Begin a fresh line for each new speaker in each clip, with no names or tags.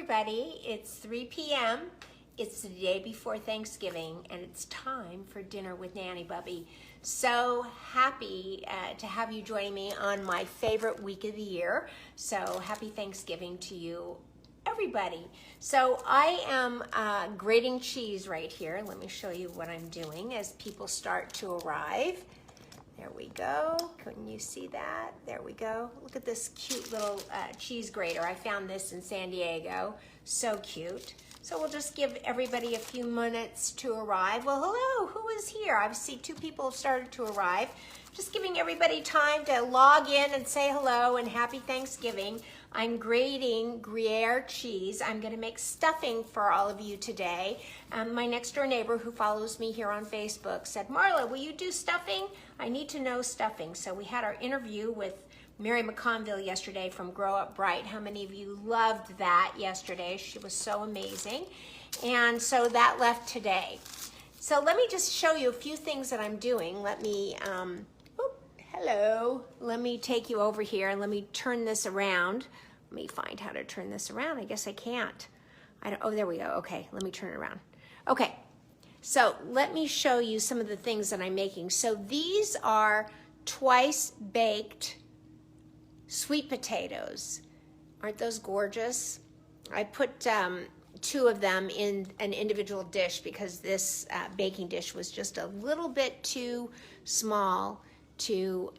everybody. It's 3 p.m. It's the day before Thanksgiving, and it's time for dinner with Nanny Bubby. So happy to have you join me on my favorite week of the year. So happy Thanksgiving to you, everybody. So I am grating cheese right here. Let me show you what I'm doing as people start to arrive. There we go. Can you see that? There we go. Look at this cute little cheese grater. I found this in San Diego. So cute. So we'll just give everybody a few minutes to arrive. Well, hello, who is here? I see two people have started to arrive. Just giving everybody time to log in and say hello and happy Thanksgiving. I'm grating Gruyere cheese. I'm gonna make stuffing for all of you today. My next door neighbor who follows me here on Facebook said, Marla, will you do stuffing? I need to know stuffing. So we had our interview with Mary McConville yesterday from Grow Up Bright. How many of you loved that yesterday? She was so amazing. And so that left today. So let me just show you a few things that I'm doing. Let me, hello. Let me take you over here and let me turn this around. Let me find how to turn this around. I guess I can't. Oh, there we go. Okay, let me turn it around. Okay, so let me show you some of the things that I'm making. So these are twice baked sweet potatoes. Aren't those gorgeous? I put two of them in an individual dish because this baking dish was just a little bit too small to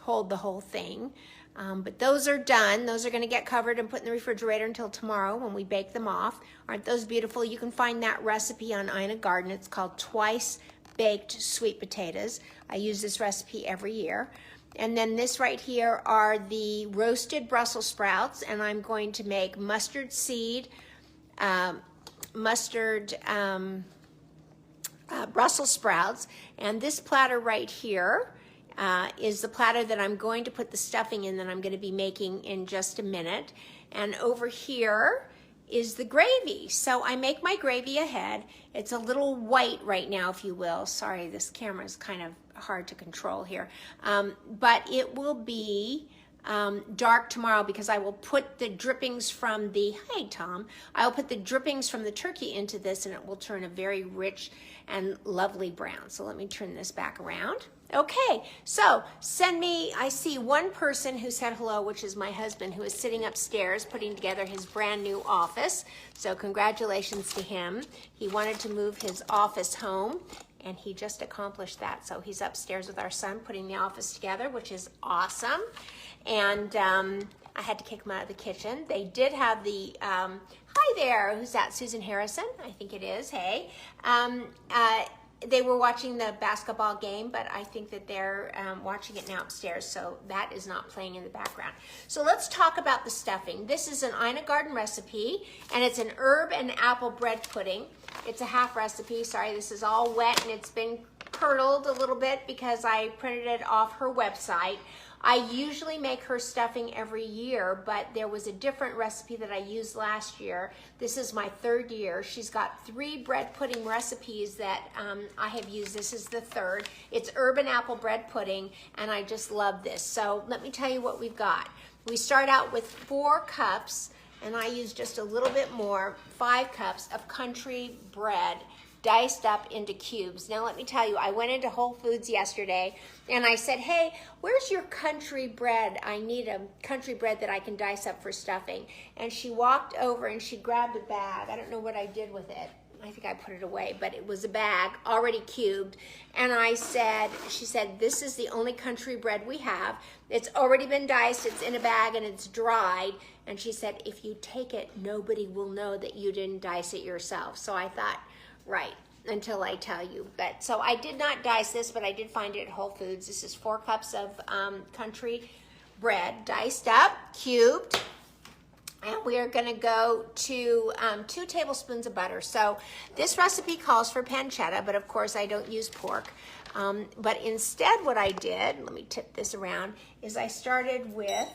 hold the whole thing. But those are done. Those are going to get covered and put in the refrigerator until tomorrow when we bake them off. Aren't those beautiful? You can find that recipe on Ina Garden. It's called Twice Baked Sweet Potatoes. I use this recipe every year. And then this right here are the roasted Brussels sprouts, and I'm going to make mustard seed, Brussels sprouts. And this platter right here is the platter that I'm going to put the stuffing in that I'm going to be making in just a minute. And over here is the gravy. So I make my gravy ahead. It's a little white right now, if you will. Sorry, this camera is kind of hard to control here. But it will be dark tomorrow because I will put the drippings from the, hi Tom, I'll put the drippings from the turkey into this and it will turn a very rich and lovely brown. So let me turn this back around. Okay, so send me, I see one person who said hello, which is my husband, who is sitting upstairs putting together his brand new office. So congratulations to him. He wanted to move his office home and he just accomplished that. So he's upstairs with our son putting the office together, which is awesome. And I had to kick him out of the kitchen. They did have the, hi there, who's that, Susan Harrison? I think it is, hey. They were watching the basketball game, but I think that they're watching it now upstairs, so that is not playing in the background. So let's talk about the stuffing. This is an Ina Garden recipe, and it's an herb and apple bread pudding. It's a half recipe. Sorry, this is all wet, and it's been curdled a little bit because I printed it off her website. I usually make her stuffing every year, but there was a different recipe that I used last year. This is my third year. She's got 3 bread pudding recipes that I have used. This is the third. It's herb and apple bread pudding, and I just love this. So let me tell you what we've got. We start out with 4 cups, and I use just a little bit more, 5 cups of country bread, diced up into cubes. Now let me tell you, I went into Whole Foods yesterday and I said, hey, where's your country bread? I need a country bread that I can dice up for stuffing. And she walked over and she grabbed a bag. I don't know what I did with it. I think I put it away, but it was a bag already cubed. And she said, this is the only country bread we have. It's already been diced, it's in a bag, and it's dried. And she said, if you take it, nobody will know that you didn't dice it yourself. So I thought, right, until I tell you. But so I did not dice this, but I did find it at Whole Foods. This is 4 cups of country bread, diced up, cubed. And we are gonna go to 2 tablespoons of butter. So this recipe calls for pancetta, but of course I don't use pork. But instead what I did, let me tip this around, is I started with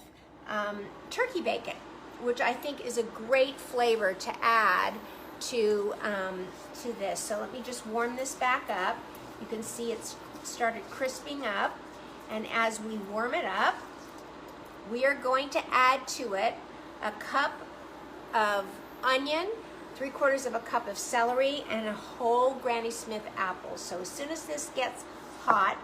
turkey bacon, which I think is a great flavor to add to this. So let me just warm this back up. You can see it's started crisping up, and as we warm it up, we are going to add to it a cup of onion, 3/4 of a cup of celery, and a whole Granny Smith apple. So as soon as this gets hot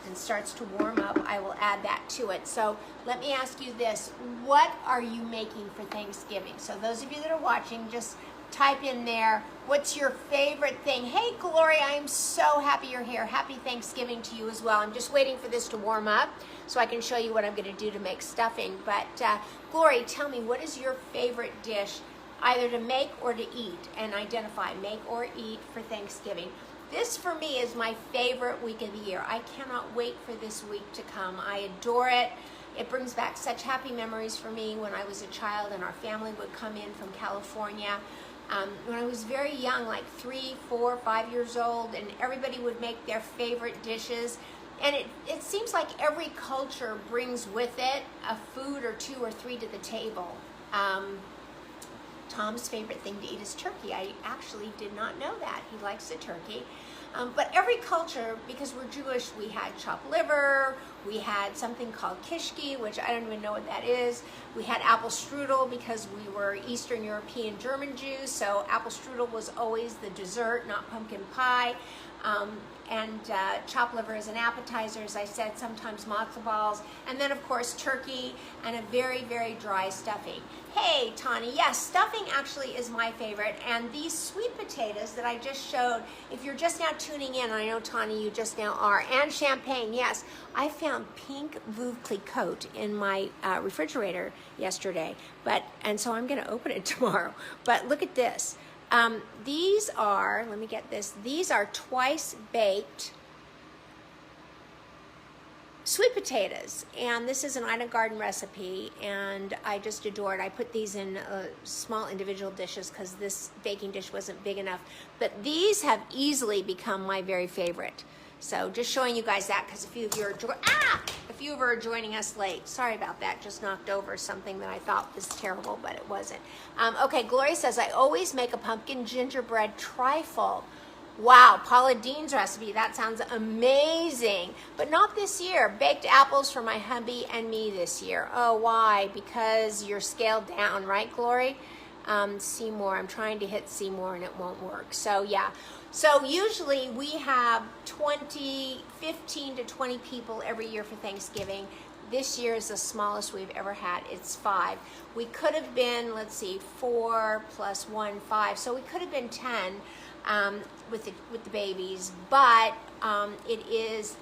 and starts to warm up, I will add that to it. So let me ask you this, what are you making for Thanksgiving? So those of you that are watching, just type in there, what's your favorite thing? Hey, Glory, I am so happy you're here. Happy Thanksgiving to you as well. I'm just waiting for this to warm up so I can show you what I'm going to do to make stuffing. But Glory, tell me, what is your favorite dish either to make or to eat? And identify, make or eat for Thanksgiving. This for me is my favorite week of the year. I cannot wait for this week to come. I adore it. It brings back such happy memories for me when I was a child and our family would come in from California. When I was very young, like 3, 4, 5 years old, and everybody would make their favorite dishes. And it seems like every culture brings with it a food or 2 or 3 to the table. Tom's favorite thing to eat is turkey. I actually did not know that. He likes the turkey. But every culture, because we're Jewish, we had chopped liver, we had something called kishki, which I don't even know what that is. We had apple strudel because we were Eastern European German Jews, so apple strudel was always the dessert, not pumpkin pie. And chopped liver as an appetizer, as I said, sometimes matzo balls, and then of course turkey and a very, very dry stuffing. Hey, Tani, yes, stuffing actually is my favorite, and these sweet potatoes that I just showed, if you're just now tuning in, I know Tani, you just now are, and champagne, yes, I found pink Veuve Clicquot in my refrigerator yesterday, and so I'm gonna open it tomorrow, but look at this. These are, let me get this, these are twice baked sweet potatoes, and this is an Ina Garden recipe, and I just adore it. I put these in small individual dishes because this baking dish wasn't big enough, but these have easily become my very favorite. So just showing you guys that because a few of you are joining us late. Sorry about that, just knocked over something that I thought was terrible, but it wasn't. Okay, Gloria says, I always make a pumpkin gingerbread trifle. Wow, Paula Dean's recipe, that sounds amazing. But not this year. Baked apples for my hubby and me this year. Oh, why? Because you're scaled down, right, Glory? See more, I'm trying to hit see more and it won't work. So yeah, so usually we have 15 to 20 people every year for Thanksgiving. This year is the smallest we've ever had. It's 5. We could have been, let's see, 4 plus 1, 5. So we could have been 10 with the babies, but it is,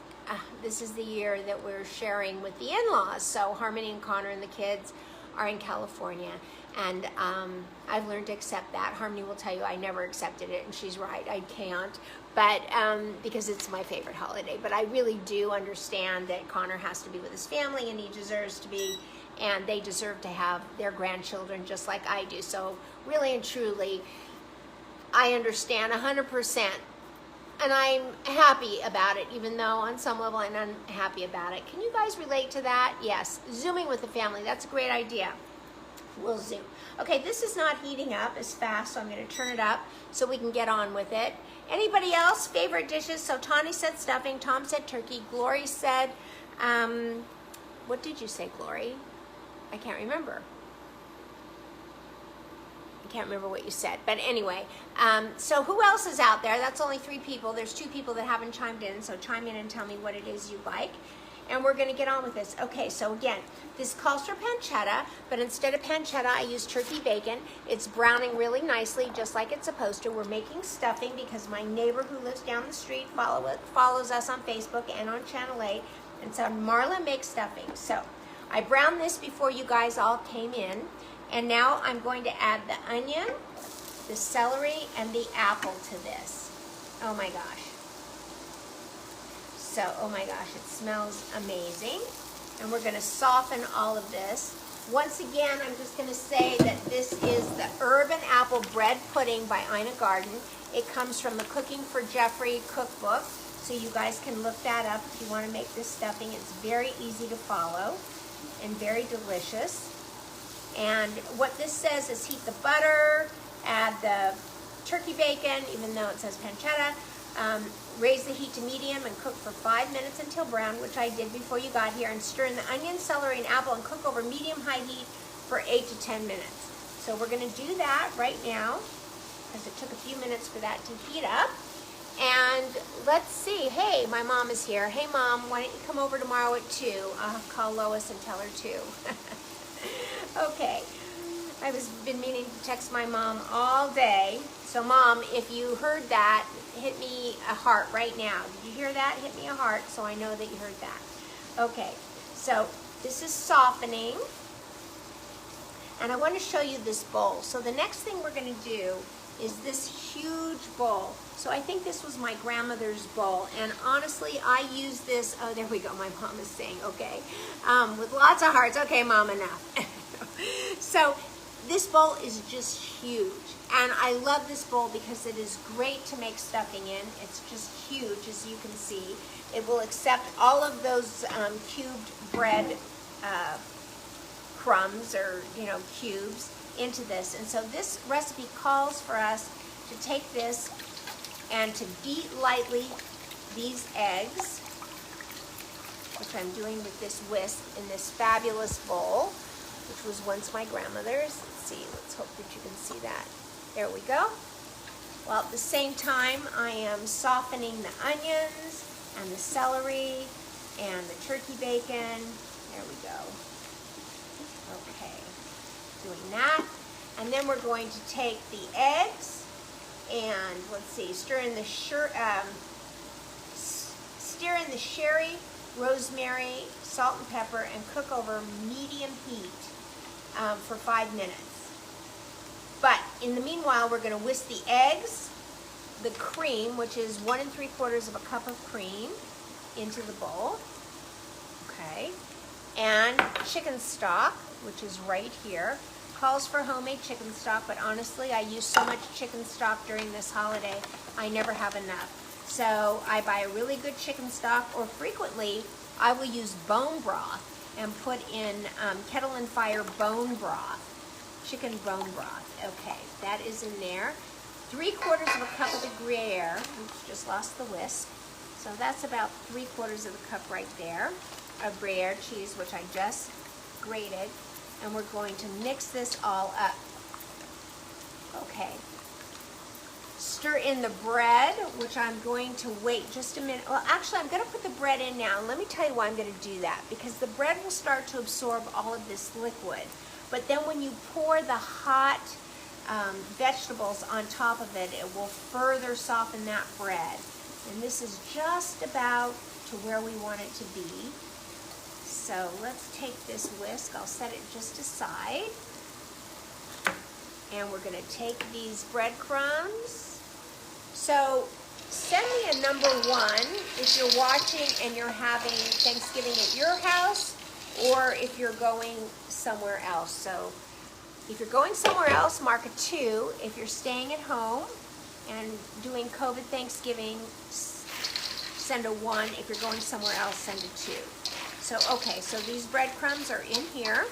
this is the year that we're sharing with the in-laws. So Harmony and Connor and the kids are in California. And I've learned to accept that. Harmony will tell you I never accepted it, and she's right, I can't. But because it's my favorite holiday. But I really do understand that Connor has to be with his family, and he deserves to be, and they deserve to have their grandchildren just like I do. So really and truly, I understand 100%. And I'm happy about it, even though on some level I'm unhappy about it. Can you guys relate to that? Yes, Zooming with the family, that's a great idea. We'll zoom. Okay, this is not heating up as fast, so I'm going to turn it up so we can get on with it. Anybody else? Favorite dishes? So Tani said stuffing, Tom said turkey, Glory said, what did you say, Glory? I can't remember. I can't remember what you said, but anyway, so who else is out there? That's only 3 people. There's 2 people that haven't chimed in, so chime in and tell me what it is you like. And we're going to get on with this. Okay, so again, this calls for pancetta, but instead of pancetta, I use turkey bacon. It's browning really nicely, just like it's supposed to. We're making stuffing because my neighbor who lives down the street follows us on Facebook and on Channel 8. And so Marla makes stuffing. So I browned this before you guys all came in. And now I'm going to add the onion, the celery, and the apple to this. Oh my gosh. So, oh my gosh, it smells amazing. And we're going to soften all of this. Once again, I'm just going to say that this is the Herb and Apple Bread Pudding by Ina Garden. It comes from the Cooking for Jeffrey cookbook, so you guys can look that up if you want to make this stuffing. It's very easy to follow and very delicious. And what this says is heat the butter, add the turkey bacon, even though it says pancetta, raise the heat to medium and cook for 5 minutes until brown, which I did before you got here, and stir in the onion, celery, and apple and cook over medium-high heat for 8 to 10 minutes. So we're gonna do that right now because it took a few minutes for that to heat up. And let's see, hey, my mom is here. Hey Mom, why don't you come over tomorrow at 2? I'll call Lois and tell her 2. Okay, I've been meaning to text my mom all day. So Mom, if you heard that, hit me a heart right now. Did you hear that? Hit me a heart so I know that you heard that. Okay, so this is softening. And I want to show you this bowl. So the next thing we're going to do is this huge bowl. So I think this was my grandmother's bowl, and honestly, I use this, oh, there we go, my mom is saying, okay, with lots of hearts. Okay, Mom, enough. So this bowl is just huge, and I love this bowl because it is great to make stuffing in. It's just huge, as you can see. It will accept all of those cubed bread crumbs, or, you know, cubes, into this. And so this recipe calls for us to take this and to beat lightly these eggs, which I'm doing with this whisk in this fabulous bowl, which was once my grandmother's. Let's see, let's hope that you can see that. There we go. Well, at the same time, I am softening the onions and the celery and the turkey bacon. There we go. Okay, doing that. And then we're going to take the eggs and, let's see, stir in the sherry, rosemary, salt and pepper, and cook over medium heat for 5 minutes. But in the meanwhile, we're going to whisk the eggs, the cream, which is 1 3/4 cup of cream, into the bowl. Okay, and chicken stock, which is right here. Calls for homemade chicken stock, but honestly, I use so much chicken stock during this holiday, I never have enough. So I buy a really good chicken stock, or frequently, I will use bone broth and put in kettle and fire bone broth, chicken bone broth. Okay, that is in there. 3/4 cup of the Gruyere. Oops, just lost the whisk. So that's about 3/4 cup right there of Gruyere cheese, which I just grated. And we're going to mix this all up. Okay. Stir in the bread, which I'm going to wait just a minute. Well, actually, I'm going to put the bread in now. Let me tell you why I'm going to do that. Because the bread will start to absorb all of this liquid. But then when you pour the hot vegetables on top of it, it will further soften that bread. And this is just about to where we want it to be. So let's take this whisk, I'll set it just aside. And we're gonna take these breadcrumbs. So send me a number 1 if you're watching and you're having Thanksgiving at your house, or if you're going somewhere else. So if you're going somewhere else, mark a 2. If you're staying at home and doing COVID Thanksgiving, send a 1. If you're going somewhere else, send a 2. So, okay, so these breadcrumbs are in here,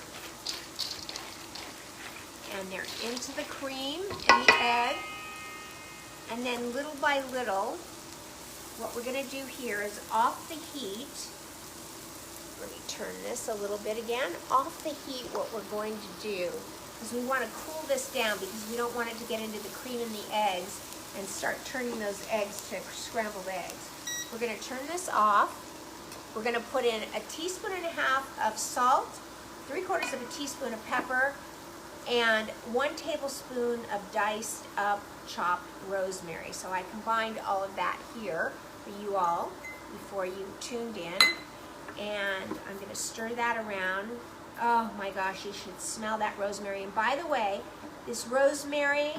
and they're into the cream and the egg, and then little by little, what we're going to do here is off the heat. Let me turn this a little bit again. Off the heat, what we're going to do, because we want to cool this down, because we don't want it to get into the cream and the eggs and start turning those eggs to scrambled eggs. We're going to turn this off. We're going to put in 1.5 teaspoons of salt, 3/4 teaspoon of pepper, and 1 tablespoon of diced up chopped rosemary. So I combined all of that here for you all before you tuned in. And I'm going to stir that around. Oh my gosh, you should smell that rosemary. And by the way, this rosemary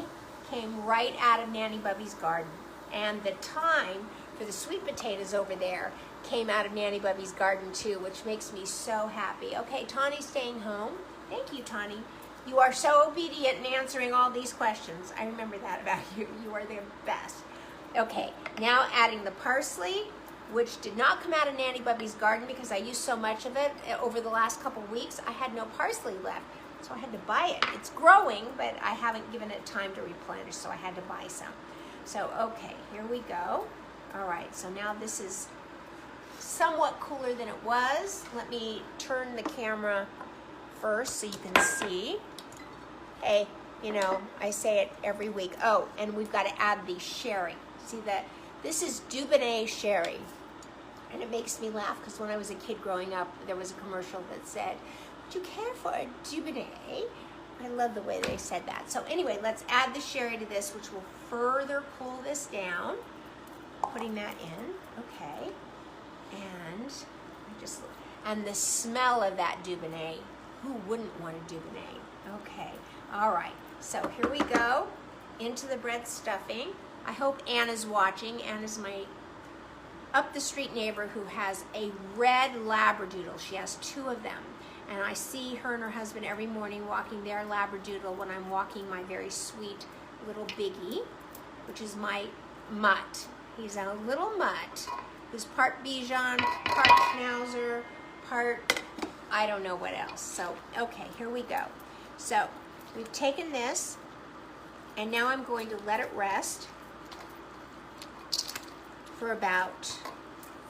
came right out of Nanny Bubby's garden. And the thyme for the sweet potatoes over there came out of Nanny Bubby's garden too, which makes me so happy. Okay, Tawny's staying home. Thank you, Tawny. You are so obedient in answering all these questions. I remember that about you. You are the best. Okay, now adding the parsley, which did not come out of Nanny Bubby's garden because I used so much of it over the last couple weeks. I had no parsley left, so I had to buy it. It's growing, but I haven't given it time to replenish, so I had to buy some. So, okay, here we go. All right, so now this is somewhat cooler than it was. Let me turn the camera first so you can see. Hey, You know, I say it every week. Oh, and we've got to add the sherry. See that? This is Dubonnet sherry. And it makes me laugh because when I was a kid growing up, there was a commercial that said, would you care for a Dubonnet? I love the way they said that. So anyway, let's add the sherry to this, which will further cool this down. Putting that in, okay. And the smell of that Dubonnet, who wouldn't want a Dubonnet? Okay, all right. So here we go into the bread stuffing. I hope Anna's watching. Anna's my up the street neighbor who has a red Labradoodle. She has 2 of them. And I see her and her husband every morning walking their Labradoodle when I'm walking my very sweet little Biggie, which is my mutt. He's a little mutt who's part Bichon, part Schnauzer, part I don't know what else. So, okay, here we go. So, we've taken this, and now I'm going to let it rest for about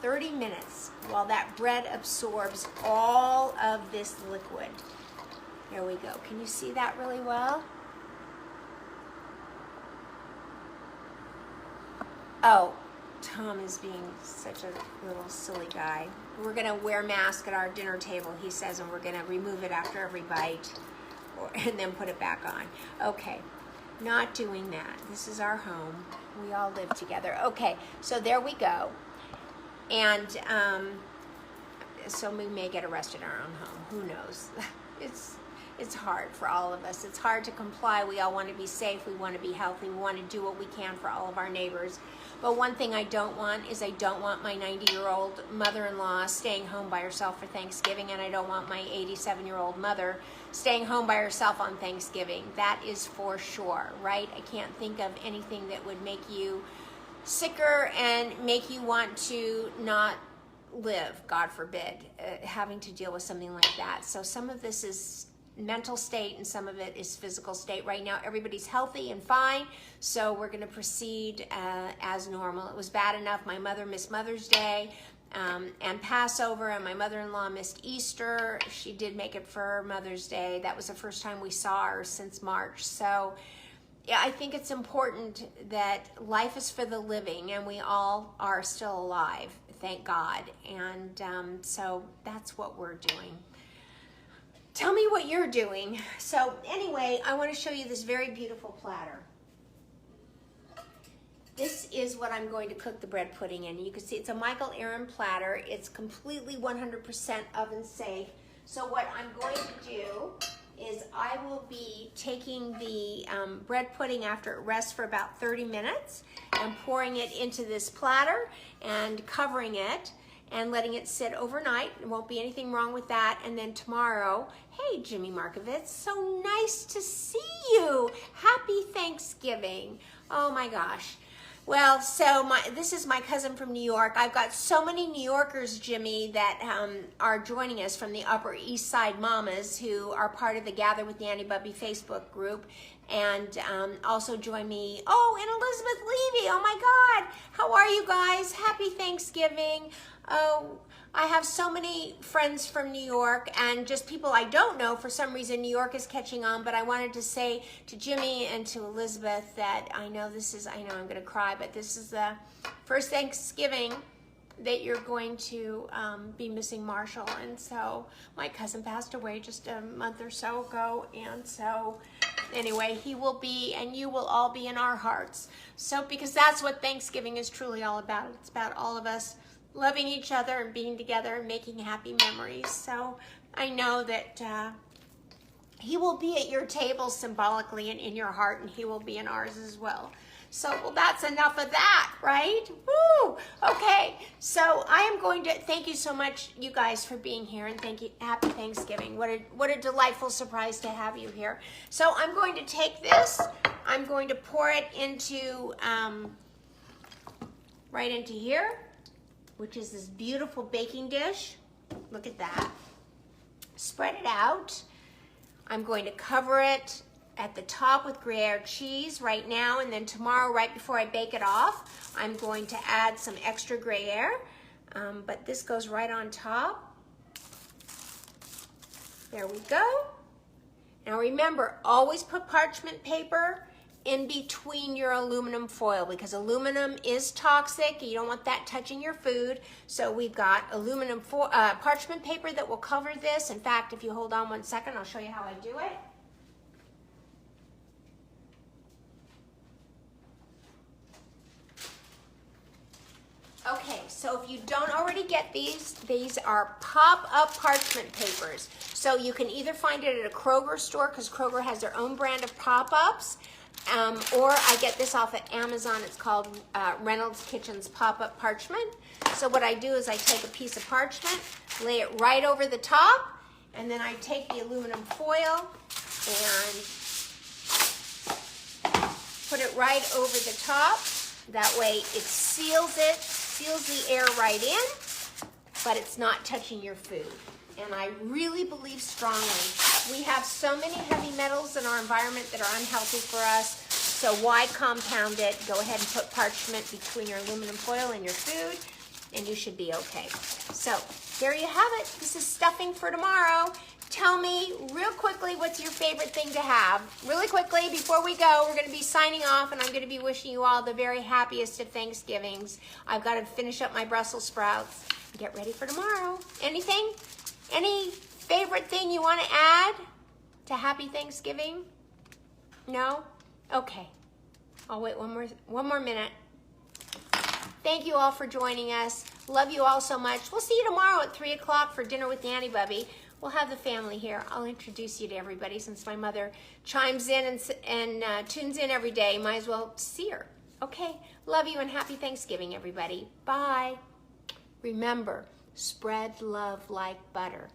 30 minutes while that bread absorbs all of this liquid. There we go. Can you see that really well? Oh, Tom is being such a little silly guy. We're gonna wear masks at our dinner table, he says, and we're gonna remove it after every bite and then put it back on. Okay, not doing that. This is our home. We all live together. Okay, so there we go. And so we may get arrested in our own home. Who knows? It's hard for all of us. It's hard to comply. We all want to be safe. We want to be healthy. We want to do what we can for all of our neighbors. But one thing I don't want is I don't want my 90-year-old mother-in-law staying home by herself for Thanksgiving, and I don't want my 87-year-old mother staying home by herself on Thanksgiving. That is for sure, right? I can't think of anything that would make you sicker and make you want to not live, God forbid, having to deal with something like that. So some of this is mental state and some of it is physical state. Right now everybody's healthy and fine, so we're going to proceed as normal. It was bad enough my mother missed Mother's Day and Passover, and my mother-in-law missed Easter. She did make it for Mother's Day. That was the first time we saw her since March. So yeah, I think it's important that life is for the living, and we all are still alive, thank God. And so that's what we're doing. Tell me what you're doing. So anyway, I want to show you this very beautiful platter. This is what I'm going to cook the bread pudding in. You can see it's a Michael Aaron platter. It's completely 100% oven safe. So what I'm going to do is I will be taking the bread pudding after it rests for about 30 minutes and pouring it into this platter and covering it and letting it sit overnight. There won't be anything wrong with that. And then tomorrow, hey, Jimmy Markovitz, so nice to see you. Happy Thanksgiving. Oh my gosh. Well, so this is my cousin from New York. I've got so many New Yorkers, Jimmy, that are joining us from the Upper East Side Mamas who are part of the Gather with Nanny Bubby Facebook group. And also join me, oh, and Elizabeth Levy, oh my God. How are you guys? Happy Thanksgiving. Oh, I have so many friends from New York and just people I don't know. For some reason, New York is catching on, but I wanted to say to Jimmy and to Elizabeth that I know I'm gonna cry, but this is the first Thanksgiving that you're going to be missing Marshall. And so my cousin passed away just a month or so ago. And so anyway, he will be, and you will all be in our hearts. So, because that's what Thanksgiving is truly all about. It's about all of us loving each other and being together and making happy memories. So I know that he will be at your table symbolically and in your heart, and he will be in ours as well. So, well, that's enough of that, right? Woo! Okay, so I am going to thank you so much, you guys, for being here, and thank you. Happy Thanksgiving. What a delightful surprise to have you here. So I'm going to take this. I'm going to pour it into right into here, which is this beautiful baking dish. Look at that. Spread it out. I'm going to cover it at the top with Gruyere cheese right now, and then tomorrow, right before I bake it off, I'm going to add some extra Gruyere, but this goes right on top. There we go. Now remember, always put parchment paper in between your aluminum foil because aluminum is toxic. You don't want that touching your food. So we've got aluminum parchment paper that will cover this. In fact, if you hold on 1 second, I'll show you how I do it. Okay, so if you don't already get these are pop-up parchment papers. So you can either find it at a Kroger store because Kroger has their own brand of pop-ups, or I get this off at Amazon. It's called Reynolds Kitchen's pop-up parchment. So what I do is I take a piece of parchment, lay it right over the top, and then I take the aluminum foil and put it right over the top. That way it seals the air right in, but it's not touching your food. And I really believe strongly, we have so many heavy metals in our environment that are unhealthy for us, so why compound it? Go ahead and put parchment between your aluminum foil and your food, and you should be okay. So there you have it. This is stuffing for tomorrow. Tell me real quickly what's your favorite thing to have. Really quickly, before we go, we're going to be signing off, and I'm going to be wishing you all the very happiest of Thanksgivings. I've got to finish up my Brussels sprouts and get ready for tomorrow. Anything? Any favorite thing you want to add to Happy Thanksgiving? No? Okay. I'll wait one more minute. Thank you all for joining us. Love you all so much. We'll see you tomorrow at 3 o'clock for dinner with Nanny, Bubby. We'll have the family here. I'll introduce you to everybody since my mother chimes in and tunes in every day. Might as well see her. Okay. Love you and happy Thanksgiving, everybody. Bye. Remember, spread love like butter.